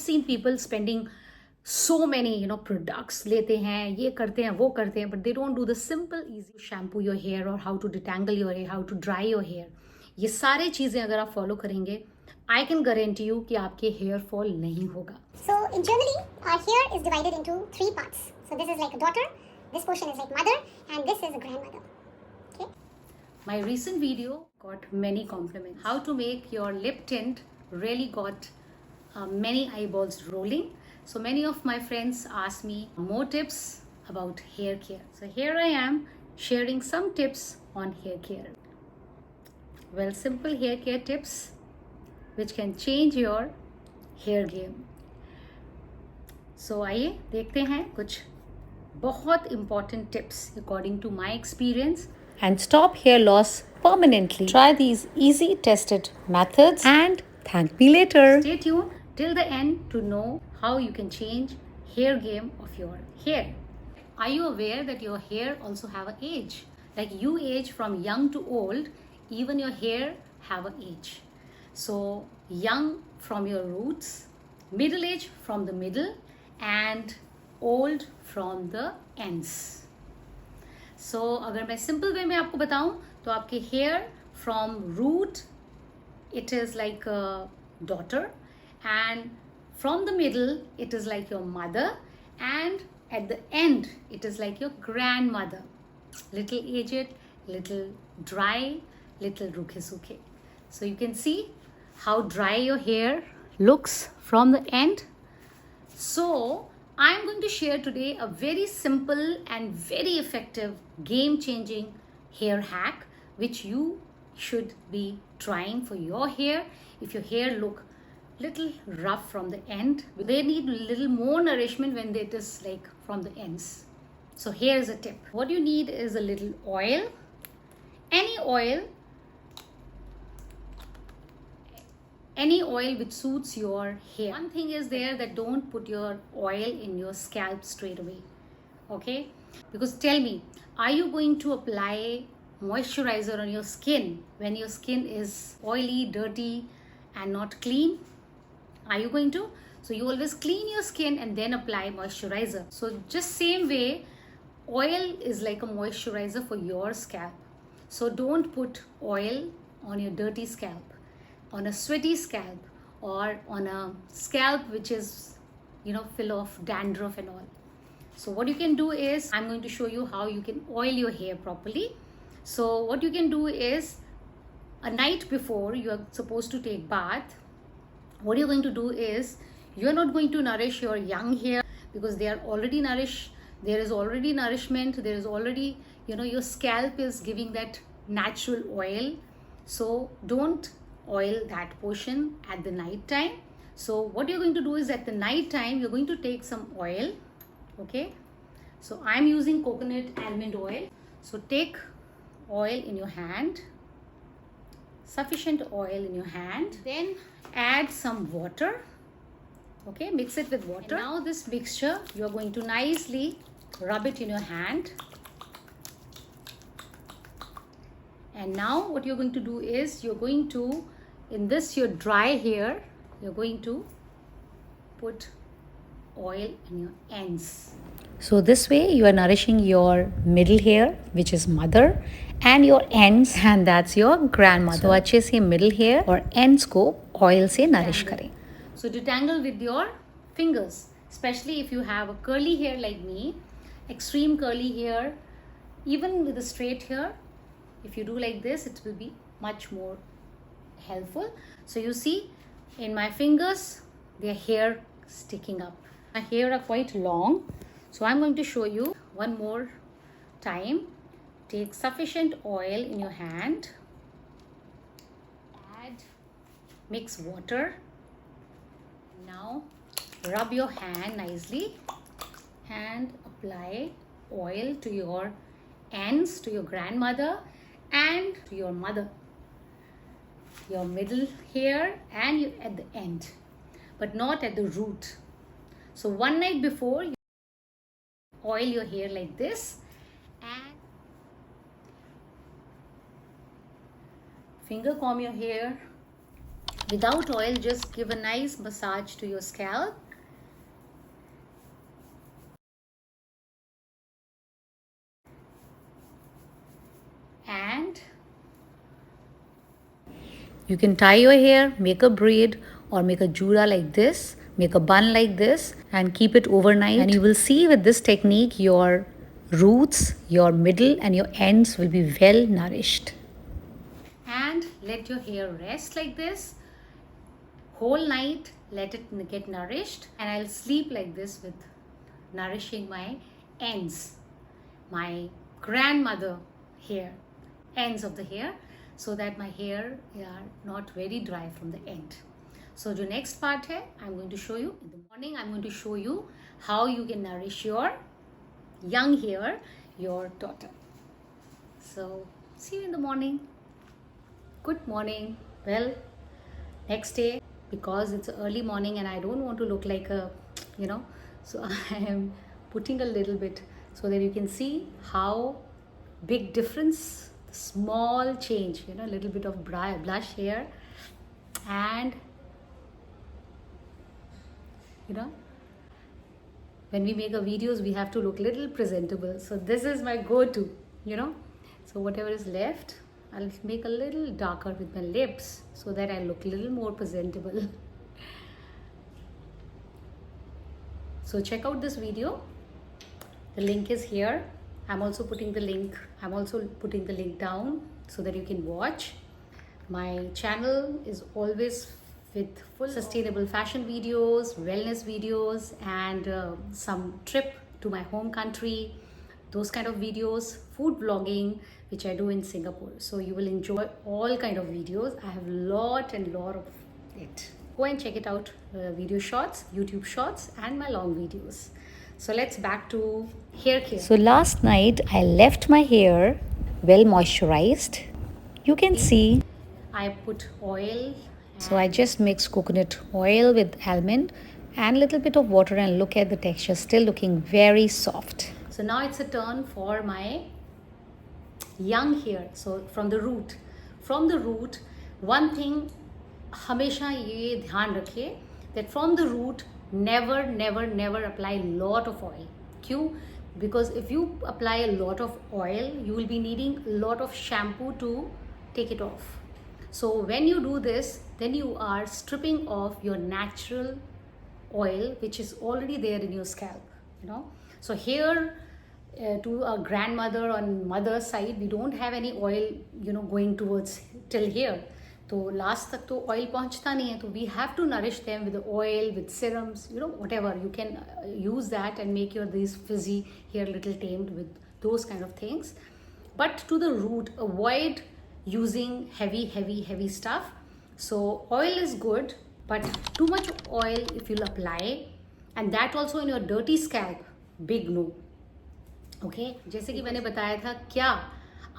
seen people spending so many, products. लेते हैं, ये करते हैं, वो करते हैं, but they don't do the simple, easy shampoo your hair or how to detangle your hair, how to dry your hair. ये सारे चीज़ें अगर आप follow करेंगे, I can guarantee you कि आपके hair fall नहीं होगा. So in generally, our hair is divided into 3 parts. So this is like a daughter, this portion is like mother, and this is a grandmother. Okay. My recent video got many compliments. How to make your lip tint really got many eyeballs rolling. So many of my friends asked me more tips about hair care. So here I am sharing some tips on hair care. Well, simple hair care tips which can change your hair game. So आइए देखते हैं कुछ बहुत important tips according to my experience and stop hair loss permanently. Try these easy tested methods and thank me later. Stay tuned till the end to know how you can change hair game of your hair. Are you aware that your hair also have an age? Like you age from young to old, even your hair have an age. So young from your roots, middle age from the middle, and old from the ends. So अगर मैं simple way में आपको बताऊं तो आपके hair from root it is like a daughter, and from the middle it is like your mother, and at the end it is like your grandmother. Little aged, little dry, little rukhe sukhe. So you can see how dry your hair looks from the end. So I am going to share today a very simple and very effective game-changing hair hack which you should be trying for your hair. If your hair look little rough from the end, they need a little more nourishment when it is like from the ends. So here's a tip. What you need is a little oil, any oil which suits your hair. One thing is there that don't put your oil in your scalp straight away, okay? Because tell me, are you going to apply moisturizer on your skin when your skin is oily, dirty and not clean? Are you going to? So you always clean your skin and then apply moisturizer. So just same way, oil is like a moisturizer for your scalp. So don't put oil on your dirty scalp, on a sweaty scalp, or on a scalp which is full of dandruff and all. So what you can do is, I'm going to show you how you can oil your hair properly. So what you can do is, a night before you are supposed to take bath, what you're going to do is, you're not going to nourish your young hair because they are already nourished. There is already nourishment, there is already, your scalp is giving that natural oil. So don't oil that portion at the night time. So what you're going to do is, at the night time you're going to take some oil, okay? So I'm using coconut almond oil. So take oil in your hand, sufficient oil in your hand, then add some water, okay? Mix it with water. And now this mixture you're going to nicely rub it in your hand. And now what you're going to do is, you're going to, in this your dry hair, you're going to put oil in your ends. So this way you are nourishing your middle hair, which is mother, and your ends, and that's your grandmother. So अच्छे से middle hair और ends को oil से nourish करें. So detangle with your fingers, especially if you have a curly hair like me, extreme curly hair, even with a straight hair. If you do like this, it will be much more helpful. So you see, in my fingers, their hair sticking up. My hair are quite long, so I'm going to show you one more time. Take sufficient oil in your hand, mix water. Now rub your hand nicely and apply oil to your ends, to your grandmother and to your mother, your middle hair and at the end, but not at the root. So one night before, you oil your hair like this and finger comb your hair Without oil, just give a nice massage to your scalp. And you can tie your hair, make a braid or make a jura like this, make a bun like this and keep it overnight. And you will see with this technique, your roots, your middle and your ends will be well nourished. And let your hair rest like this. Whole night, let it get nourished. And I'll sleep like this with nourishing my ends. My grandmother hair, ends of the hair, so that my hair are not very dry from the end. So the next part hai, I'm going to show you in the morning. I'm going to show you how you can nourish your young hair, your daughter. So see you in the morning. Good morning. Well, next day, because it's early morning and I don't want to look like a, so I am putting a little bit so that you can see how big difference, small change, a little bit of blush here, and when we make a videos we have to look little presentable, so this is my go-to, so whatever is left I'll make a little darker with my lips so that I look a little more presentable. So check out this video. The link is here. I'm also putting the link down so that you can watch. My channel is always with full sustainable fashion videos, wellness videos, and some trip to my home country, those kind of videos, food vlogging, which I do in Singapore. So you will enjoy all kind of videos. I have lot of it. Go and check it out, video shorts, YouTube shorts, and my long videos. So let's back to hair care. So last night I left my hair well moisturized. You can see I put oil. So I just mixed coconut oil with almond and a little bit of water, and look at the texture, still looking very soft. So now it's a turn for my young hair. So from the root, one thing हमेशा ये ध्यान रखिए that from the root never apply lot of oil. क्यों? Because if you apply a lot of oil, you will be needing a lot of shampoo to take it off. So when you do this, then you are stripping off your natural oil which is already there in your scalp, So here to a grandmother on mother's side, we don't have any oil, going towards till here. तो last तक तो oil पहुंचता नहीं है, तो we have to nourish them with oil, with serums, whatever you can use that and make your these frizzy hair little tamed with those kind of things. But to the root, avoid using heavy stuff. So oil is good, but too much oil if you'll apply, and that also in your dirty scalp, big no. Okay, जैसे कि मैंने बताया था, क्या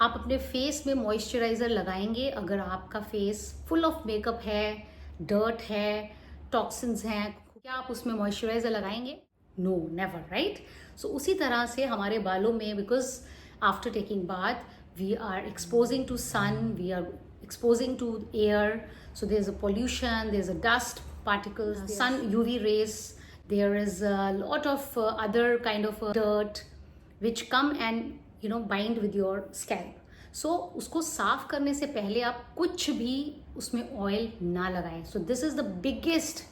आप अपने face में moisturiser लगाएंगे अगर आपका फेस फुल ऑफ मेकअप है, डर्ट है, टॉक्सिन्स हैं, क्या आप उसमें मॉइस्चराइज़र लगाएंगे? No, never, right? सो उसी तरह से हमारे बालों में, because after taking bath we are exposing to sun, we are exposing to air, so there's a pollution, there's a dust particles, yes. Sun UV rays, there is a lot of other kind of dirt which come and bind with your scalp. So उसको साफ करने से पहले आप कुछ भी उसमें oil ना लगाएं. So this is the biggest,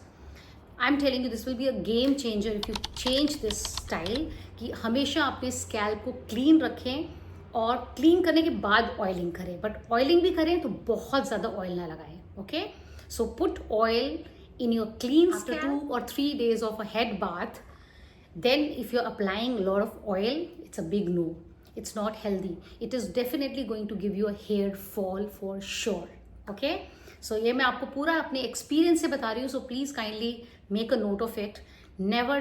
I'm telling you, this will be a game changer if you change this style, कि हमेशा अपने स्कैल्प को क्लीन रखें और क्लीन करने के बाद ऑयलिंग करें. बट ऑयलिंग भी करें तो बहुत ज़्यादा ऑयल ना लगाएं. Okay, so put oil in your clean after 2 or 3 days of a head bath. Then if you're applying a lot of oil, it's a big no. It's not healthy. It is definitely going to give you a hair fall for sure. Okay, so ये मैं आपको पूरा अपने experience से बता रही हूँ. So please kindly make a note of it. Never,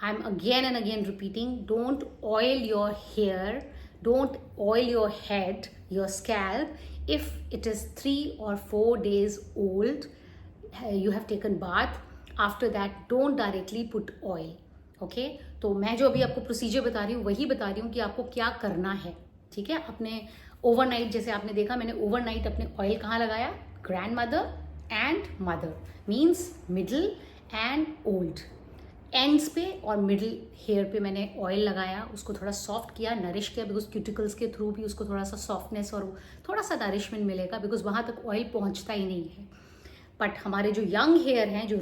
I'm again and again repeating, don't oil your hair, don't oil your head, your scalp if it is 3 or 4 days old. You have taken bath. After that, don't directly put oil. Okay, तो मैं जो अभी आपको procedure बता रही हूँ वही बता रही हूँ कि आपको क्या करना है. ठीक है, अपने ओवरनाइट, जैसे आपने देखा मैंने ओवरनाइट अपने ऑयल कहाँ लगाया, grand mother and mother means middle and old. Ends पे और मिडिल हेयर पे मैंने ऑयल लगाया, उसको थोड़ा सॉफ्ट किया, नरिश किया, बिकॉज क्यूटिकल्स के थ्रू भी उसको थोड़ा सा सॉफ्टनेस और थोड़ा सा नरिशमेंट मिलेगा, बिकॉज वहाँ तक ऑयल पहुँचता ही नहीं है। बट हमारे जो यंग हेयर हैं, जो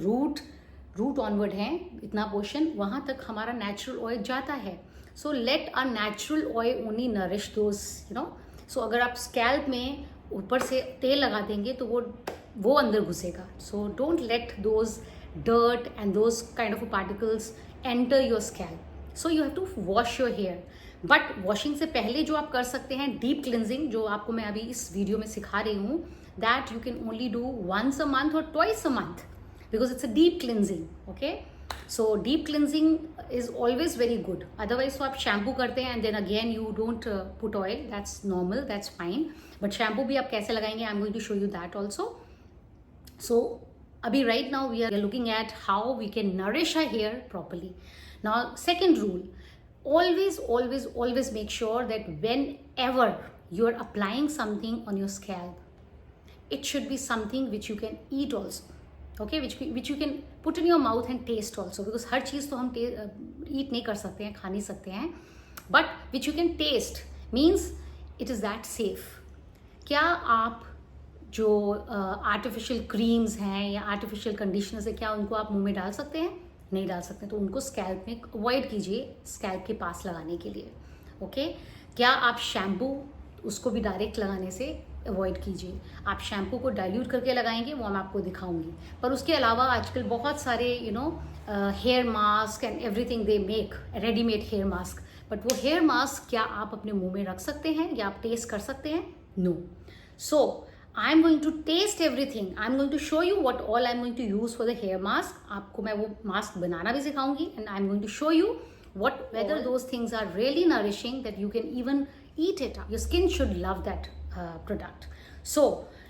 रूट ऑनवर्ड हैं, इतना पोर्शन, वहाँ तक हमारा नेचुरल ऑयल जाता है। So let a natural oil only nourish those, you know. So अगर आप स्कैल्प में ऊपर से तेल लगा देंगे तो वो अंदर घुसेगा। So don't let those dirt and those kind of particles enter your scalp. So you have to wash your hair. But washing से पहले जो आप कर सकते हैं deep cleansing, जो आपको मैं अभी इस वीडियो में सिखा रही हूँ, that you can only do once a month or twice a month because it's a deep cleansing. Okay, so deep cleansing is always very good. Otherwise तो आप shampoo करते हैं and then again you don't put oil. That's normal, that's fine. But shampoo भी आप कैसे लगाएंगे, I'm going to show you that also. So abhi right now we are looking at how we can nourish our hair properly. Now second rule, always make sure that whenever you are applying something on your scalp, it should be something which you can eat also. Okay, which you can put in your mouth and taste also, because हर चीज़ तो हम eat नहीं कर सकते हैं, खा नहीं सकते हैं, but which you can taste means it is that safe. क्या आप जो आर्टिफिशियल क्रीम्स हैं या आर्टिफिशियल कंडीशनर्स है, क्या उनको आप मुंह में डाल सकते हैं? नहीं डाल सकते, तो उनको स्कैल्प में अवॉइड कीजिए, स्कैल्प के पास लगाने के लिए। ओके, क्या आप शैम्पू उसको भी डायरेक्ट लगाने से अवॉइड कीजिए। आप शैम्पू को डाइल्यूट करके लगाएंगे, वो मैं आपको दिखाऊंगी। पर उसके अलावा आजकल बहुत सारे hair mask and everything they make readymade hair mask, but वो हेयर मास्क क्या आप अपने मुंह में रख सकते हैं या आप टेस्ट कर सकते हैं? No. So I am going to taste everything. I am going to show you what all I am going to use for the hair mask. आपको मैं वो mask बनाना भी सिखाऊंगी, and I am going to show you whether those things are really nourishing that you can even eat it. Your skin should love that product. So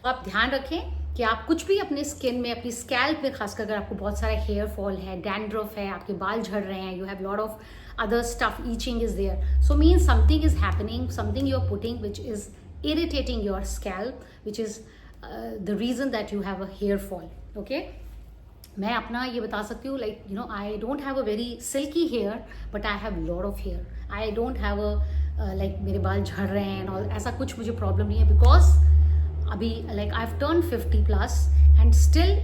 आप ध्यान रखें कि आप कुछ भी अपने स्किन में, अपनी स्कैल्प में, खासकर अगर आपको बहुत सारा हेयर फॉल है, डैंड्रफ है, आपके बाल झड़ रहे हैं, you have lot of other stuff, itching is there. So means something is happening, something you are putting which is irritating your scalp, which is the reason that you have a hair fall. Okay, मैं अपना ये बता सकती हूँ, like I don't have a very silky hair, but I have lot of hair. I don't have a like मेरे बाल झड़ रहे हैं और ऐसा कुछ मुझे प्रॉब्लम नहीं है, because अभी like I've turned 50 plus and still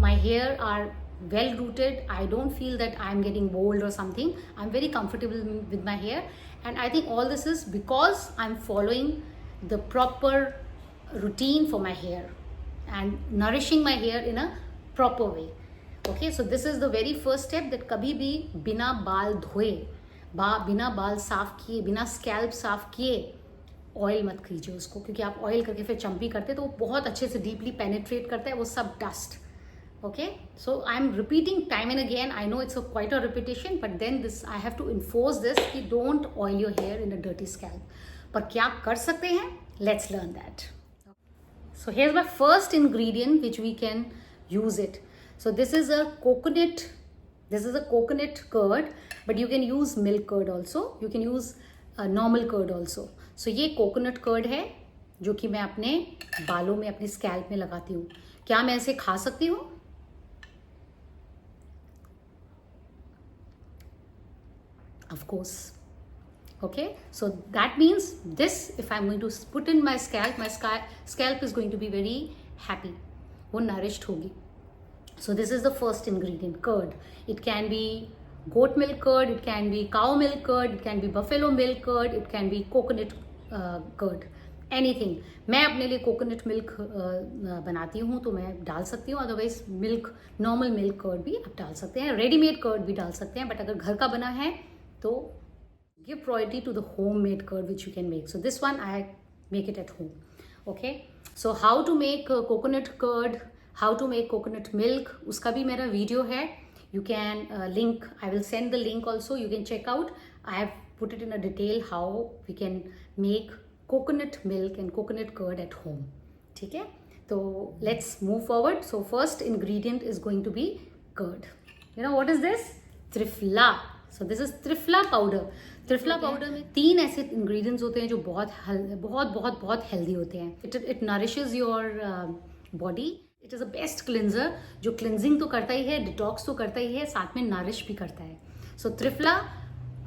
my hair are well rooted. I don't feel that I'm getting bald or something. I'm very comfortable with my hair, and I think all this is because I'm following the proper routine for my hair and nourishing my hair in a proper way. Okay, so this is the very first step, that कभी भी बिना बाल धोए, बिना बाल साफ किए, बिना स्कैल्प साफ किए ऑयल मत कीजिए उसको, क्योंकि आप ऑयल करके फिर चंपी करते तो वो बहुत अच्छे से डीपली पेनिट्रेट करता है वो सब dust. Okay, so I'm repeating time and again. I know it's quite a repetition, but then I have to enforce this कि don't oil your hair in a dirty scalp. पर क्या कर सकते हैं? Let's learn that. So here's my first ingredient which we can use it. So this is a coconut curd, but you can use milk curd also. You can use normal curd also. So ये coconut curd है जो कि मैं अपने बालों में, अपने scalp में लगाती हूँ। क्या मैं इसे खा सकती हूँ? Of course. Okay, so that means this, if I'm going to put in my scalp is going to be very happy, वो nourished होगी. So this is the first ingredient, curd. It can be goat milk curd, it can be cow milk curd, it can be buffalo milk curd, it can be coconut curd, anything. मैं अपने लिए coconut milk बनाती हूँ तो मैं डाल सकती हूँ, otherwise milk, normal milk curd भी आप डाल सकते हैं, ready-made curd भी डाल सकते हैं, but अगर घर का बना है तो give priority to the homemade curd which you can make. So this one I make it at home. Okay, so how to make coconut curd, how to make coconut milk, उसका भी मेरा video है. You can link, I will send the link also, you can check out. I have put it in a detail how we can make coconut milk and coconut curd at home. ठीक है, तो let's move forward. So first ingredient is going to be curd. You know what is this? Triphala. So this is Triphala powder. Triphala powder में 3 ऐसे ingredients होते हैं जो बहुत healthy होते हैं. It nourishes your body it is a best cleanser जो cleansing तो करता ही है, डिटॉक्स तो करता ही है, साथ में नारिश भी करता है. सो त्रिफला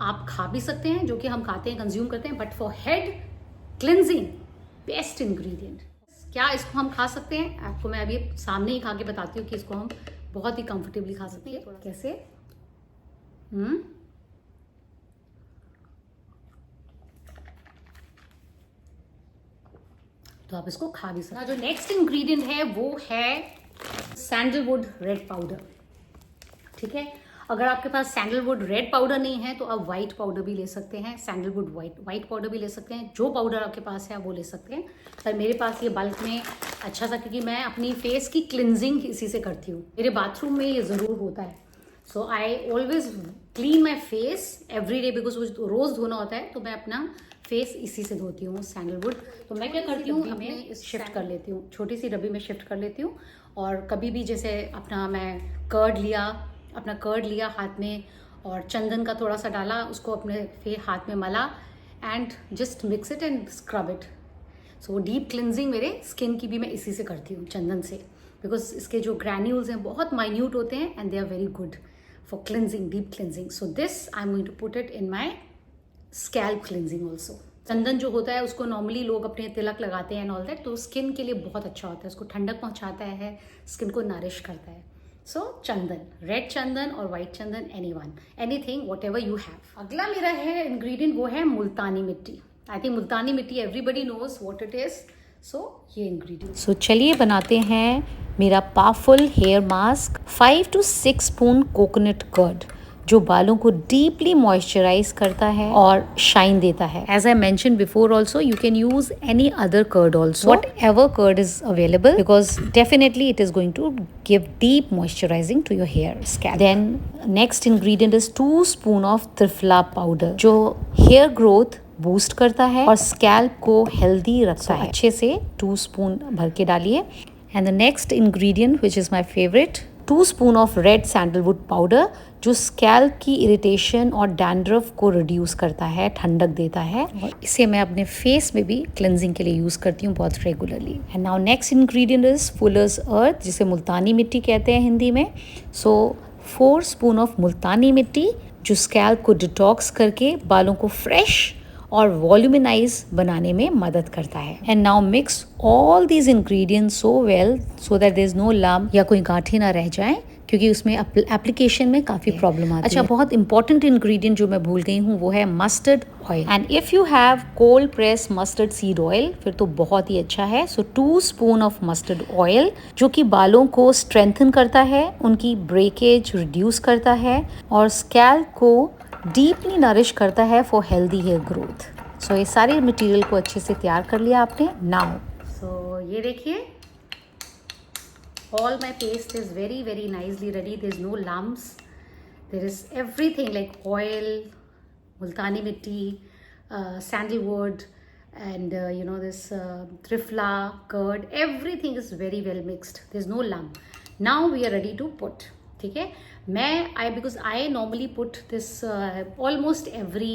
आप खा भी सकते हैं, जो कि हम खाते हैं, कंज्यूम करते हैं, but for head cleansing best ingredient. क्या इसको हम खा सकते हैं? आपको मैं अभी सामने ही खा के बताती हूँ कि इसको हम बहुत ही कंफर्टेबली खा सकते हैं. कैसे? तो आप इसको खा भी सकते हैं. जो नेक्स्ट इंग्रेडिएंट है वो है सैंडलवुड रेड पाउडर. ठीक है, अगर आपके पास सैंडलवुड रेड पाउडर नहीं है तो आप वाइट पाउडर भी ले सकते हैं, सैंडलवुड वाइट पाउडर भी ले सकते हैं. जो पाउडर आपके पास है वो ले सकते हैं. पर मेरे पास ये बल्क में अच्छा सा, क्योंकि मैं अपनी फेस की क्लिनजिंग इसी से करती हूँ. मेरे बाथरूम में ये ज़रूर होता है. So I always clean my face every day, because वो रोज़ धोना होता है, तो मैं अपना फेस इसी से धोती हूँ, सैंडलवुड. तो मैं क्या करती हूँ, अपने शिफ्ट कर लेती हूँ, छोटी सी डब्बी में शिफ्ट कर लेती हूँ. और कभी भी जैसे अपना मैं कर्ड लिया हाथ में और चंदन का थोड़ा सा डाला, उसको अपने हाथ में मला and just mix it and scrub it. So वो डीप क्लिनजिंग मेरे स्किन की भी मैं इसी से करती हूँ, चंदन से, बिकॉज इसके जो ग्रैन्यूल्स हैं बहुत माइन्यूट होते हैं and they are very good for cleansing, deep cleansing. So this I am going to put it in my scalp cleansing also. चंदन जो होता है उसको नॉर्मली लोग अपने तिलक लगाते हैं एंड ऑल दैट, तो स्किन के लिए बहुत अच्छा होता है, उसको ठंडक पहुंचाता है, स्किन को नरिश करता है. सो चंदन, रेड चंदन और white Chandan, anything what ever you have. अगला मेरा है इंग्रेडिएंट, वो है मुल्तानी मिट्टी. आई think Multani mitti everybody knows what it is. So ये इंग्रेडिएंट. सो चलिए बनाते हैं मेरा powerful hair mask. 5 to 6 spoon coconut curd, जो बालों को डीपली मॉइस्चराइज करता है और शाइन देता है. As I mention before also, you can use any other curd also, whatever curd is available, because definitely it is going to give deep moisturising to your hair scalp. Then next ingredient is 2 spoon of triphala powder, जो hair growth boost करता है और scalp को healthy रखता है. अच्छे से 2 spoon भर के डालिए. And the next ingredient which is my favourite, 2 spoon of red sandalwood powder, जो स्कैल्प की इरिटेशन और डैंड्रफ को रिड्यूस करता है, ठंडक देता है. और इसे मैं अपने फेस में भी क्लिनजिंग के लिए यूज़ करती हूँ बहुत regularly. And now next ingredient is fuller's earth, जिसे मुल्तानी मिट्टी कहते हैं हिंदी में. सो 4 स्पून ऑफ मुल्तानी मिट्टी, जो स्कैल्प को डिटॉक्स करके बालों को फ्रेश और वॉल्यूमिनाइज बनाने में मदद करता है. And now mix all these ingredients so well so that there is no lump या कोई गांठें ना रह जाएं, क्योंकि उसमें एप्लीकेशन में काफ़ी प्रॉब्लम आती है. अच्छा, बहुत इंपॉर्टेंट इंग्रेडिएंट जो मैं भूल गई हूँ वो है mustard oil. And if you have cold press mustard seed oil, फिर तो बहुत ही अच्छा है. सो 2 स्पून ऑफ मस्टर्ड ऑयल, जो कि बालों को स्ट्रेंथन करता है, उनकी ब्रेकेज रिड्यूस करता है और स्कैल्प को डीपली नरिश करता है फॉर हेल्दी हेयर ग्रोथ. सो ये सारे मटेरियल को अच्छे से तैयार कर लिया आपने. नाउ सो ये देखिए, all my paste is very very nicely ready. There's no lumps, there is everything like oil, multani mitti, sandalwood, and this trifla curd, everything is very well mixed. There's no lump. Now we are ready to put. ठीक है, because I normally put this almost every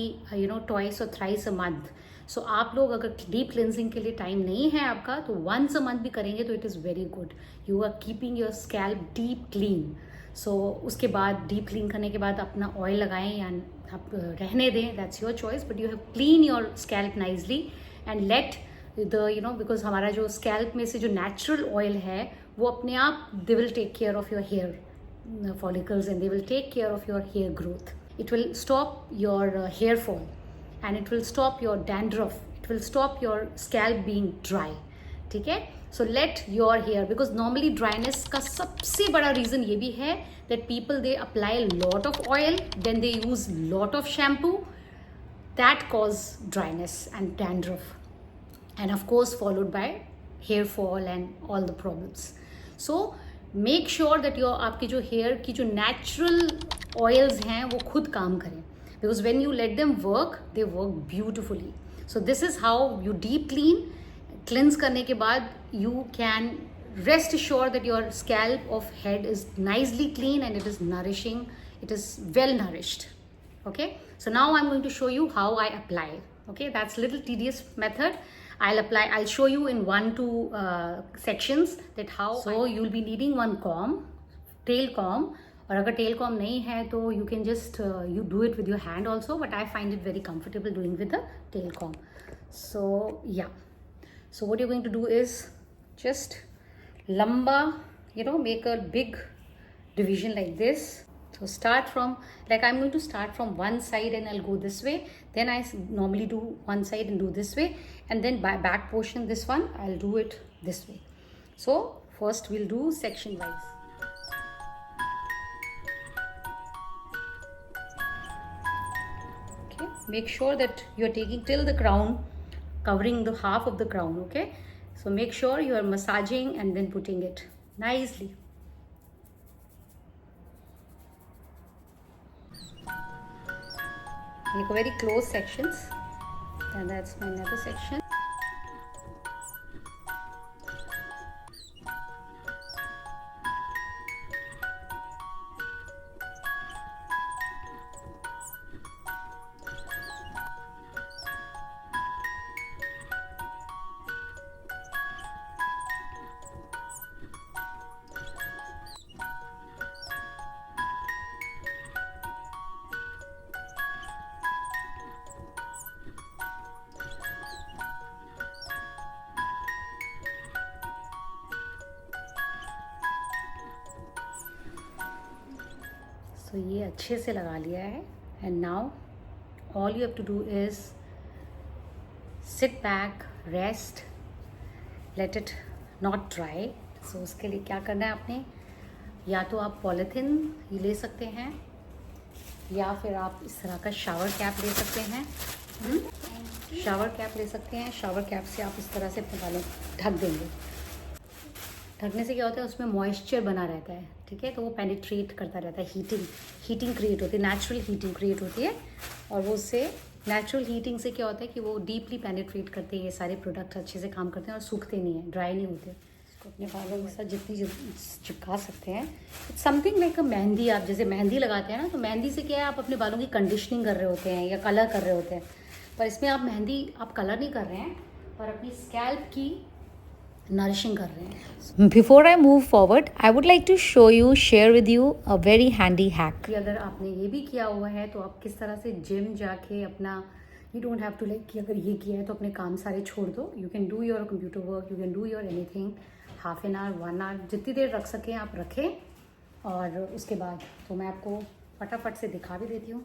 twice or thrice a month. सो आप लोग अगर deep cleansing के लिए time नहीं है आपका, तो वंस अ मंथ भी करेंगे तो it is very good. You are keeping your scalp deep clean. So उसके बाद डीप क्लीन करने के बाद अपना ऑयल लगाएं या आप रहने दें, that's your choice, but you have clean your scalp nicely and let because हमारा जो स्कैल्प में से जो नेचुरल ऑयल है वो अपने आप they will take care of your hair follicles and they will take care of your hair growth. It will stop your hair fall and it will stop your dandruff. It will stop your scalp being dry. ठीक है, so let your hair, because normally dryness का सबसे बड़ा reason ये भी है that people they apply a lot of oil, then they use lot of shampoo, that cause dryness and dandruff, and of course followed by hair fall and all the problems. So make sure that your आपके जो hair की जो natural oils हैं वो खुद काम करें, because when you let them work they work beautifully. So this is how you deep kilns करने के बाद you can rest sure that your scalp of head is nicely clean and it is nourishing, it is well nourished. Okay, so now I'm going to show you how I apply. Okay, that's a little tedious method. I'll show you in 1-2 sections that how. So you'll be needing one comb, tail comb. और अगर tell com नहीं है तो you can just you do it with your hand also, but I find it very comfortable doing with the tail comb. So yeah, so what you going to do is just लंबा, you know, make a big division like this. So start from, like I'm going to start from one side and I'll go this way. Then I normally do one side and do this way, and then by back portion, this one I'll do it this way. So first we'll do section wise. Okay, make sure that you're taking till the crown, covering the half of the crown. Okay, so make sure you are massaging and then putting it nicely. Make a very close sections, and that's my another section. So ये अच्छे से लगा लिया है, and now all you have to do is sit back, rest, let it not dry. So उसके लिए क्या करना है आपने, या तो आप पॉलीथिन ये ले सकते हैं, या फिर आप इस तरह का शावर कैप ले सकते हैं. शावर कैप ले सकते हैं. शावर कैप से आप इस तरह से अपने बालों ढक देंगे. ढकने से क्या होता है, उसमें मॉइस्चर बना रहता है. ठीक है, तो वो पेनिट्रेट करता रहता है. हीटिंग क्रिएट होती है, नेचुरल हीटिंग क्रिएट होती है, और वो उससे नेचुरल हीटिंग से क्या होता है कि वो डीपली पेनिट्रेट करते हैं. ये सारे प्रोडक्ट अच्छे से काम करते हैं और सूखते नहीं हैं, ड्राई नहीं होते. इसको अपने बालों के साथ जितनी चिपका सकते हैं. इट्स समथिंग लाइक अ मेहंदी. आप जैसे मेहंदी लगाते हैं ना, तो मेहंदी से क्या है, आप अपने बालों की कंडीशनिंग कर रहे होते हैं या कलर कर रहे होते हैं. पर इसमें आप मेहंदी, आप कलर नहीं कर रहे हैं, पर अपनी स्कैल्प की नरिशिंग कर रहे हैं. Before I move forward, I would like to share with you a very handy hack. कि अगर आपने ये भी किया हुआ है तो आप किस तरह से जिम जाके अपना, you don't have to like कि अगर ये किया है तो अपने काम सारे छोड़ दो. You can do your computer work, you can do your anything, half an hour, 1 hour, जितनी देर रख सकें आप रखें. और उसके बाद तो मैं आपको फटाफट से दिखा भी देती हूँ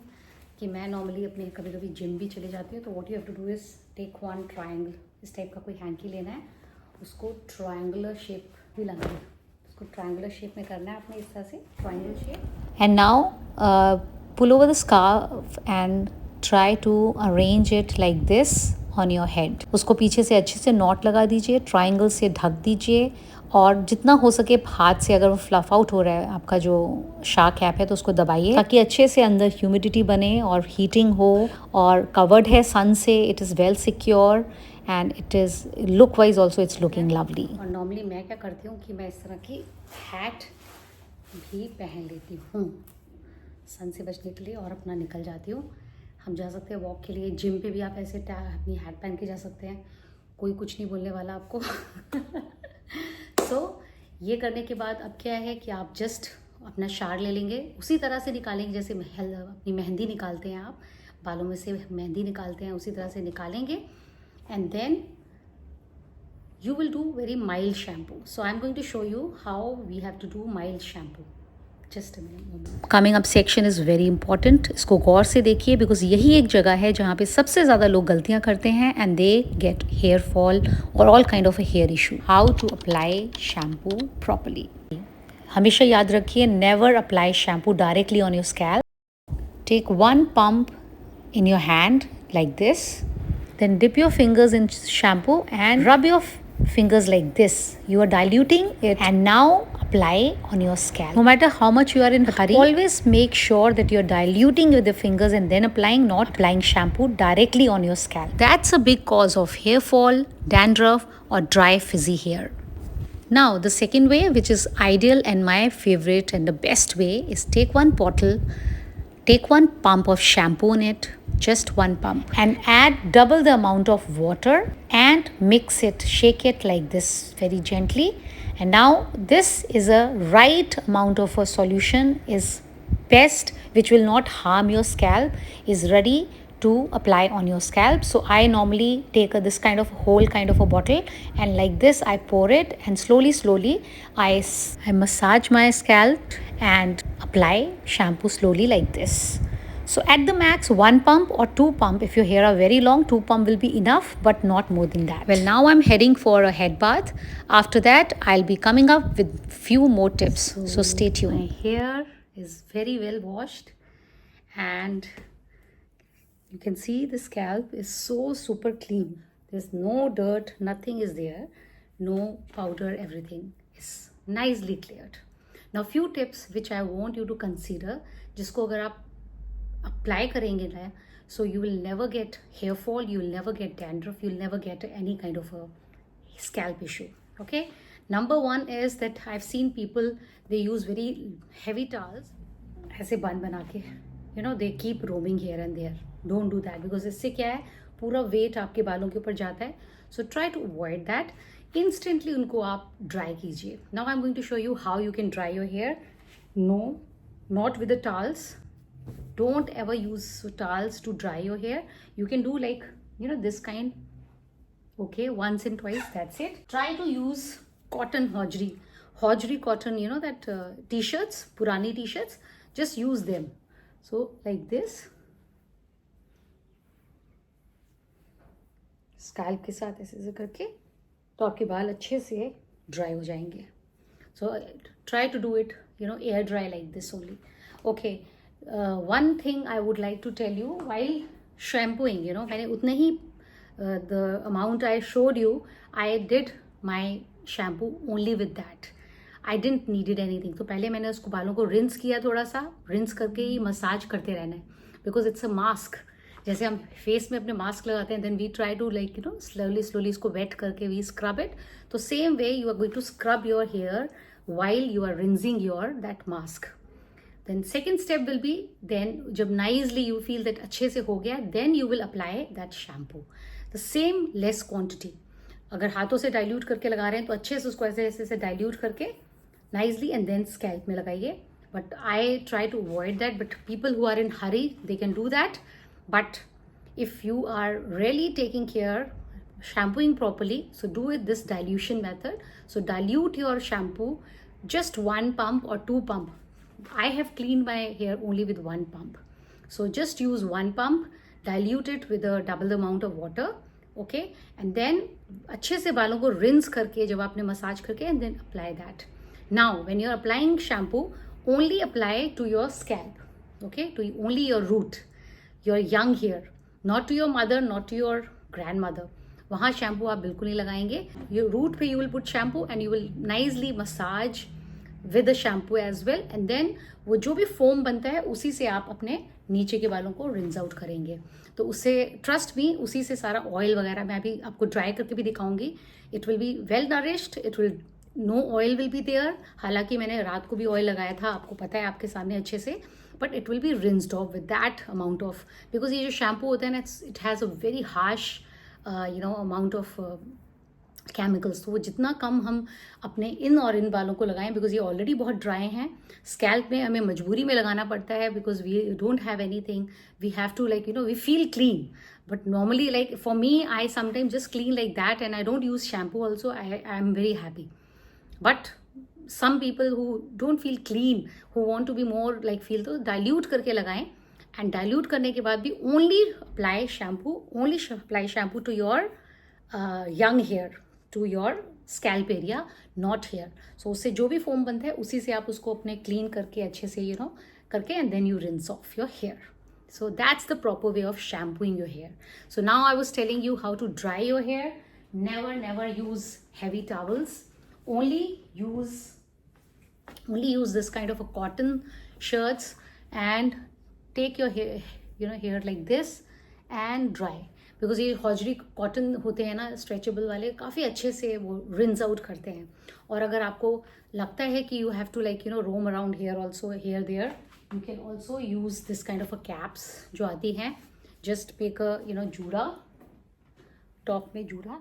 कि मैं नॉर्मली अपने कभी कभी जिम भी चले जाती हूँ. तो what you have to do is take one triangle. इस टाइप का कोई हैंकी लेना है, उसको ट्रायंगुलर शेप भी लाना है. उसको ट्रायंगुलर शेप में करना है आपने, इस तरह से triangle shape. And now pull over the scarf and try to arrange it like this on your head. उसको पीछे से अच्छे से नॉट लगा दीजिए, ट्रायंगल से ढक दीजिए, और जितना हो सके हाथ से, अगर वो फ्लफ आउट हो रहा है आपका जो शार्क कैप है, तो उसको दबाइए ताकि अच्छे से अंदर ह्यूमिडिटी बने और हीटिंग हो. और कवर्ड है सन से, it is well secure, and it is look wise also it's looking lovely. और नॉर्मली मैं क्या करती हूँ कि मैं इस तरह की हैट भी पहन लेती हूँ सन से बचने के लिए, और अपना निकल जाती हूँ. हम जा सकते हैं वॉक के लिए, जिम पे भी आप ऐसे अपनी हैट पहन के जा सकते हैं, कोई कुछ नहीं बोलने वाला आपको. सो ये करने के बाद अब क्या है कि आप जस्ट अपना शार ले लेंगे, उसी तरह से निकालेंगे जैसे अपनी मेहंदी निकालते हैं. आप बालों में से मेहंदी निकालते हैं, उसी तरह से निकालेंगे. And then you will do very mild shampoo. So I'm going to show you how we have to do mild shampoo. Just a minute. Coming up section is very important. इसको गौर से देखिए, because यही एक जगह है जहाँ पे सबसे ज़्यादा लोग गलतियाँ करते हैं, and they get hair fall or all kind of a hair issue. How to apply shampoo properly. हमेशा याद रखिए, never apply shampoo directly on your scalp. Take one pump in your hand like this. Then dip your fingers in shampoo and rub your fingers like this. You are diluting it, and now apply on your scalp. No matter how much you are in a hurry, always make sure that you are diluting with the fingers and then applying, not applying shampoo directly on your scalp. That's a big cause of hair fall, dandruff, or dry frizzy hair. Now the second way, which is ideal and my favorite and the best way, is take one bottle, Take one pump of shampoo in it, just one pump, and add double the amount of water and mix it, shake it like this very gently. And now this is a right amount of a solution, is best, which will not harm your scalp, is ready to apply on your scalp. So I normally take this kind of whole kind of a bottle, and like this I pour it, and slowly I massage my scalp and apply shampoo slowly like this. So at the max, one pump or two pump. If your hair are very long, two pump will be enough, but not more than that. Well, now I'm heading for a head bath. After that, I'll be coming up with few more tips. So stay tuned. My hair is very well washed, and you can see the scalp is so super clean. There's no dirt, nothing is there, no powder, everything is nicely cleared. Now few tips which I want you to consider, जिसको अगर आप apply करेंगे ना, so you will never get hair fall, you will never get dandruff, you will never get any kind of a scalp issue. Okay, number one is that I've seen people, they use very heavy towels, ऐसे बन बना के, you know, they keep roaming here and there. Don't do that, because इससे क्या है, पूरा weight आपके बालों के ऊपर जाता है. So try to avoid that. Instantly उनको आप dry कीजिए. Now I'm going to show you how you can dry your hair. No, not with the towels. Don't ever use towels to dry your hair. You can do like, you know, this kind. Okay, once and twice, that's it. Try to use cotton hojri cotton, you know, that t-shirts, purani t-shirts, just use them. So like this, scalp के साथ ऐसे करके, तो आपके बाल अच्छे से dry हो जाएंगे. So try to do it, you know, air dry like this only. Okay, one thing I would like to tell you, while shampooing, you know, मैंने उतने ही the amount I showed you, I did my shampoo only with that. I didn't needed anything. तो पहले मैंने उसको बालों को rinse किया, थोड़ा सा रिंस करके ही मसाज करते रहना है, बिकॉज इट्स अ मास्क. जैसे हम फेस में अपने मास्क लगाते हैं, then we try to like, you know, slowly इसको वेट करके वी स्क्रब इट. तो same way you are going to scrub your hair while you are rinsing your that mask. Then second step will be, then जब nicely you feel that अच्छे से हो गया, then you will apply that shampoo. The same less quantity. अगर हाथों से dilute करके लगा रहे हैं तो अच्छे से उसको ऐसे ऐसे dilute करके nicely and then scalp में लगाइए. But I try to avoid that. But people who are in hurry, they can do that. But if you are really taking care, shampooing properly, so do it this dilution method. So dilute your shampoo, just one pump or two pump. I have cleaned my hair only with one pump. So just use one pump, dilute it with a double the amount of water. Okay, and then अच्छे से बालों को rinse करके, जब आपने massage करके, and then apply that. Now when you're applying shampoo, only apply to your scalp. Okay, to only your root, your young hair, not to your mother, not to your grandmother. वहाँ shampoo आप बिल्कुल नहीं लगाएंगे. Your root पे you will put shampoo and you will nicely massage with the shampoo as well, and then वो जो भी foam बनता है उसी से आप अपने नीचे के बालों को रिंस आउट करेंगे. तो उससे ट्रस्ट मी, उसी से सारा ऑयल वगैरह मैं अभी आपको ड्राई करके भी दिखाऊंगी. It will be well nourished, it will no oil will be there. हालांकि मैंने रात को भी ऑयल लगाया था, आपको पता है आपके सामने अच्छे से, but it will B rinsed of with that amount of, because ये जो शैम्पू होता है ना, it has a very harsh amount of chemicals. तो वो जितना कम हम अपने इन और इन बालों को लगाएं, बिकॉज ये ऑलरेडी बहुत ड्राई हैं. स्कैल्प में हमें मजबूरी में लगाना पड़ता है, because we don't have anything, we have to like, you know, we feel clean. But normally like for me, I sometimes just clean like that, and I don't use shampoo also. I am very happy. But some people who don't feel clean, who want to be more like feel, तो dilute करके लगाएं. And dilute करने के बाद भी only apply shampoo to your young hair, to your scalp area, not here. So उससे जो भी foam बनता है उसी से आप उसको अपने clean करके अच्छे से, you know, करके, and then you rinse off your hair. So that's the proper way of shampooing your hair. So now I was telling you how to dry your hair. Never use heavy towels. Only use this kind of a cotton shirts, and take your hair, you know, hair like this and dry. Because ये hosiery cotton होते हैं ना, stretchable वाले, काफ़ी अच्छे से वो rinse out करते हैं. और अगर आपको लगता है कि you have to like, you know, roam around here also, here there, You can also use this kind of a caps जो आती हैं. Just make a जूड़ा, top में जूड़ा.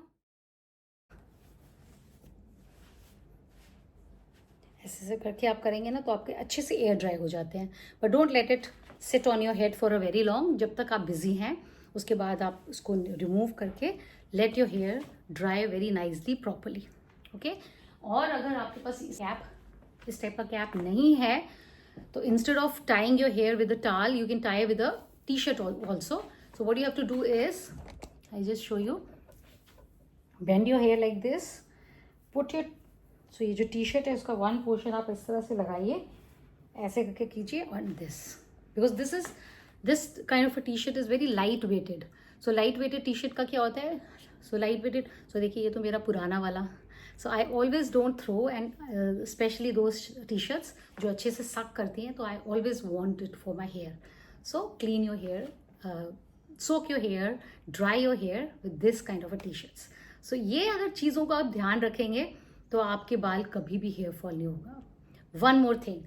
ऐसे करके आप करेंगे ना तो आपके अच्छे से एयर ड्राई हो जाते हैं. But don't let it sit on your head for a very long. जब तक आप बिजी हैं उसके बाद आप उसको रिमूव करके let your hair dry very nicely properly. Okay. और अगर आपके पास इस टाइप का कैप नहीं है तो instead of tying your hair with a towel you can tie with a t shirt also. So what you have to do is I just show you. Bend your hair like this. Put your so ये जो T shirt है उसका one portion आप इस तरह से लगाइए, ऐसे करके कीजिए on this. Because this kind of a t shirt is very light weighted. So light weighted t shirt का क्या होता है, सो लाइट वेटेड. सो देखिए ये तो मेरा पुराना वाला. So I always don't throw and specially those T shirts जो अच्छे से सक करती हैं, तो I always want it for my hair. So clean your hair, soak your hair, dry your hair with this kind of a T shirts. So ये अगर चीज़ों का आप ध्यान रखेंगे तो आपके बाल कभी भी हेयर फॉल नहीं होगा. One more thing,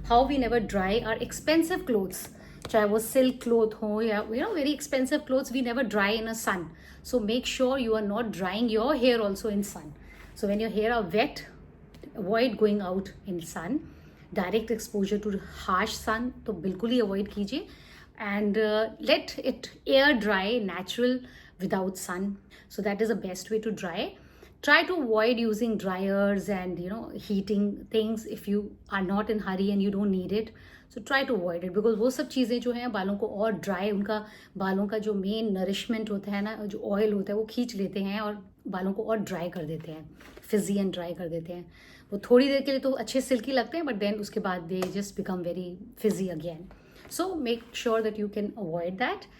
how we never dry our expensive clothes. चाहे वो सिल्क क्लोथ हो या very expensive clothes, we never dry in a sun. So make sure you are not drying your hair also in sun. So when your hair are wet, avoid going out in sun. Direct exposure to harsh sun तो बिल्कुल ही avoid कीजिए. And let it air dry natural without sun. So that is the best way to dry. Try to avoid using dryers and heating things if you are not in hurry and you don't need it. So try to avoid it because वो सब चीज़ें जो हैं बालों को और dry, उनका बालों का जो मेन नरिशमेंट होता है ना, जो ऑयल होता है वो खींच लेते हैं और बालों को और ड्राई कर देते हैं, फिजी एंड ड्राई कर देते हैं. वो थोड़ी देर के लिए तो अच्छे सिल्की लगते हैं बट देन उसके बाद they just become very Fiji again. So make sure that you can avoid that.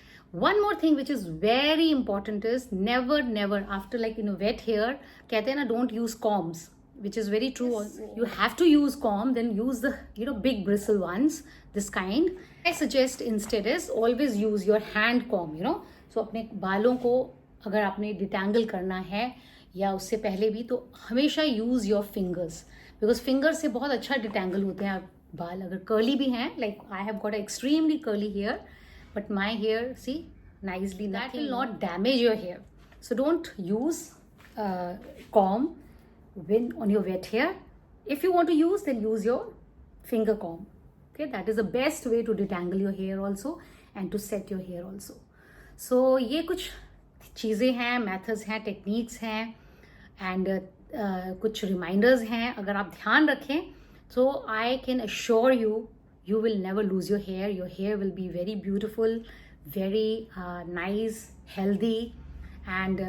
One more thing which is very important is never after wet hair कहते हैं ना, don't use combs, which is very true. Yes. You have to use comb, then use the big bristle ones, this kind. I suggest instead is always use your hand comb. So अपने बालों को अगर आपने detangle करना है या उससे पहले भी तो हमेशा use your fingers, because fingers से बहुत अच्छा detangle होते हैं बाल. अगर curly भी हैं, like I have got an extremely curly hair, but my hair, see, nicely, that will not damage your hair. So don't use comb when on your wet hair. If you want to use, then use your finger comb. Okay, that is the best way to detangle your hair also and to set your hair also. So ये कुछ चीज़ें हैं, methods हैं, techniques हैं and कुछ reminders हैं. अगर आप ध्यान रखें तो I can assure you, you will never lose your hair. Your hair will be very beautiful, very nice, healthy and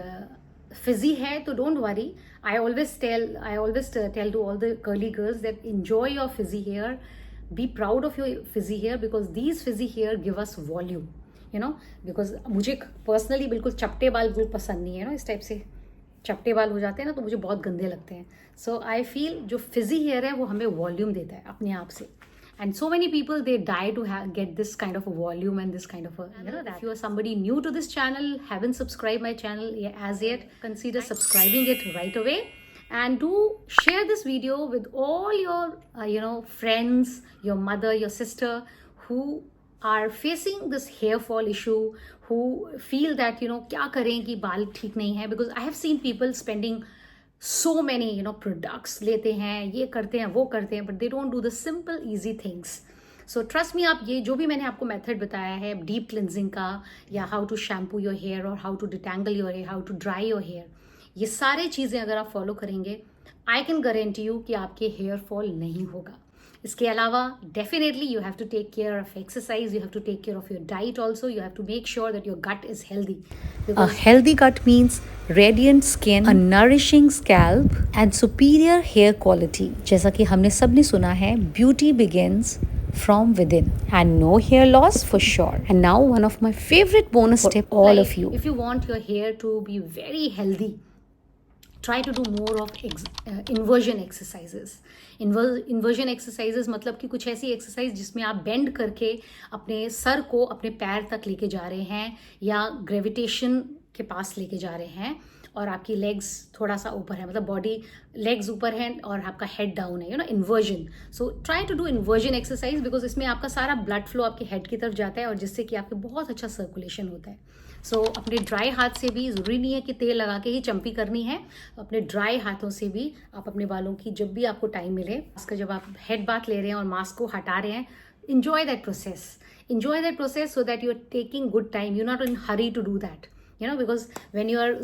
fizzy है. तो don't worry. I always tell to all the curly girls that enjoy your fizzy hair. Be proud of your fizzy hair because these fizzy hair give us volume. Because मुझे personally बिल्कुल चपटे बाल बिल्कुल पसंद नहीं है. इस टाइप से चपटे बाल हो जाते हैं ना तो मुझे बहुत गंदे लगते हैं. So I feel जो fizzy hair है वो हमें volume देता है अपने आप से. And so many people, they die to get this kind of a volume and this kind of a, that. If you are somebody new to this channel, haven't subscribed my channel as yet, consider subscribing it right away. And do share this video with all your, friends, your mother, your sister, who are facing this hair fall issue, who feel that, क्या करें कि बाल ठीक नहीं है. Because I have seen people spending so many products, लेते हैं, ये करते हैं, वो करते हैं, but they don't do the simple easy things. So trust me, आप ये जो भी मैंने आपको method बताया है deep cleansing का, या how to shampoo your hair और how to detangle your hair, how to dry your hair, ये सारे चीज़ें अगर आप follow करेंगे, I can guarantee you कि आपके hair fall नहीं होगा. इसके अलावा definitely you have to take care of exercise, you have to take care of your diet also, you have to make sure that your gut is healthy. A healthy gut means radiant skin, a nourishing scalp and superior hair quality. जैसा कि हमने सबने सुना है, beauty begins from within and no hair loss for sure. And now one of my favorite bonus tip for all of you. If you want your hair to be very healthy, try to do more of inversion exercises. Inversion exercises मतलब कि कुछ ऐसी exercise जिसमें आप bend करके अपने sir को अपने पैर तक लेके जा रहे हैं या ग्रेविटेशन के पास लेके जा रहे हैं और आपकी लेग्स थोड़ा सा ऊपर है, मतलब बॉडी लेग्स ऊपर है और आपका हेड डाउन है, inversion. So try to do inversion exercise because इसमें आपका सारा ब्लड फ्लो आपके हेड की तरफ जाता है और जिससे कि आपके बहुत अच्छा सर्कुलेशन होता है. सो अपने ड्राई हाथ से भी, ज़रूरी नहीं है कि तेल लगा के ही चंपी करनी है, अपने ड्राई हाथों से भी आप अपने बालों की, जब भी आपको टाइम मिले, इसका जब आप हेड बाथ ले रहे हैं और मास्क को हटा रहे हैं, enjoy that process so that you're taking good time, you're not in hurry to do that, because when you are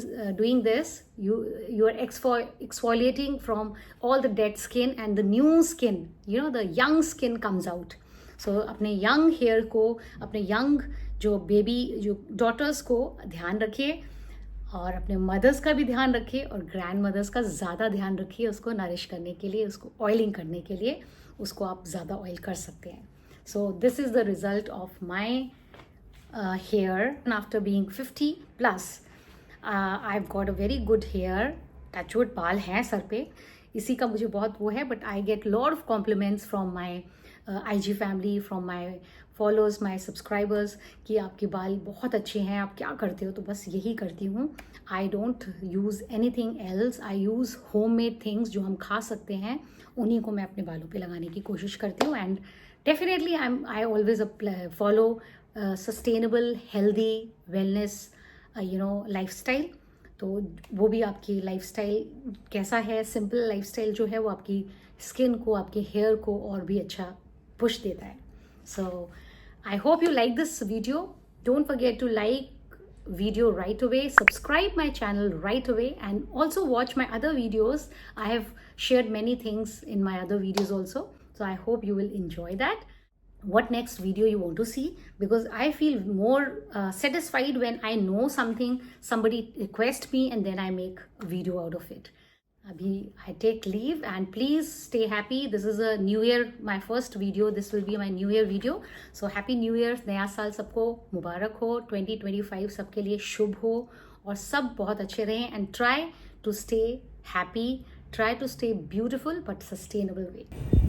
doing this, you are exfoliating from all the dead skin and the new skin, the young skin comes out. So अपने young hair को, अपने young जो baby, जो daughters को ध्यान रखिए और अपने मदर्स का भी ध्यान रखिए और ग्रैंड मदर्स का ज़्यादा ध्यान रखिए, उसको नरिश करने के लिए, उसको ऑयलिंग करने के लिए, उसको आप ज़्यादा ऑयल कर सकते हैं. So this is the result of my hair after being 50 plus. I've got a very good hair. Touchwood, बाल हैं सर पे, इसी का मुझे बहुत वो है, but I get lot of compliments from my IG family, from my followers, my subscribers कि आपके बाल बहुत अच्छे हैं, आप क्या करते हो. तो बस यही करती हूँ. I don't use anything else. I use homemade things जो हम खा सकते हैं, उन्हीं को मैं अपने बालों पे लगाने की कोशिश करती हूँ. And definitely I always follow sustainable, healthy, wellness, lifestyle. तो वो भी आपकी लाइफस्टाइल कैसा है, सिंपल लाइफस्टाइल जो है वो आपकी स्किन को, आपके हेयर को और भी अच्छा पुश देता है. So I hope you like this video. Don't forget to like video right away, subscribe my channel right away, and also watch my other videos. I have shared many things in my other videos also, so I hope you will enjoy that. What next video you want to see, because I feel more satisfied when I know something, somebody request me, and then I make a video out of it. Abhi I take leave, and please stay happy. This is a new year, my first video. This will be my new year video. So happy new year. नया साल सबको मुबारक हो. 2025 सबके लिए शुभ हो और सब बहुत अच्छे रहें. And try to stay happy. Try to stay beautiful but sustainable way.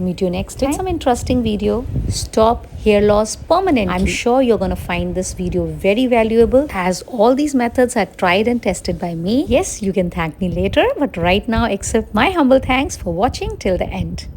Meet you next time. Some interesting video. Stop hair loss permanently. I'm sure you're going to find this video very valuable, as all these methods are tried and tested by me. Yes, you can thank me later, but right now accept my humble thanks for watching till the end.